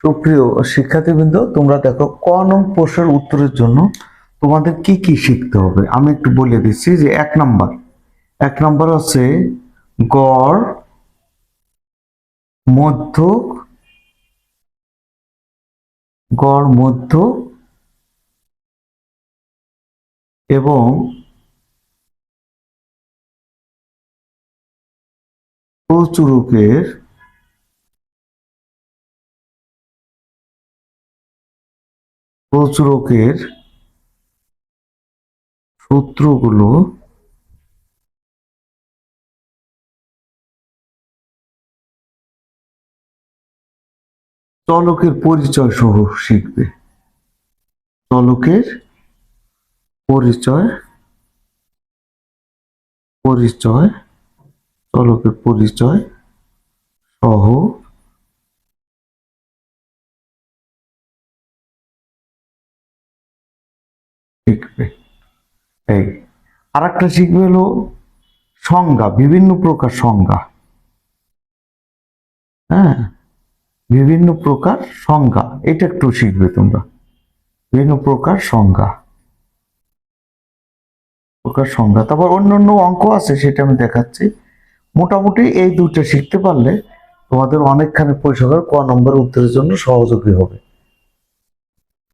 সুপ্রিয় শিক্ষার্থীবৃন্দ, তোমরা দেখো ক নং প্রশ্নের উত্তরের জন্য তোমাদের কি কি শিখতে হবে আমি একটু বলে দিচ্ছি। যে এক নাম্বার হচ্ছে গড়, মধ্যক, এবং প্রচুরকের সূত্রগুলো চলকের পরিচয় সহ শিখবে। চলকের পরিচয় সহ শিখবে। এই আর একটা শিখবে হলো সংজ্ঞা, বিভিন্ন প্রকার সংজ্ঞা। হ্যাঁ, বিভিন্ন প্রকার সংজ্ঞা, এটা একটু শিখবে তোমরা। বিভিন্ন প্রকার সংজ্ঞা। তারপর অন্যান্য অঙ্ক আছে, সেটা আমি দেখাচ্ছি। মোটামুটি এই দুটো শিখতে পারলে তোমাদের অনেকখানি পরিষ্কার ক নম্বর উত্তরের জন্য সহযোগী হবে।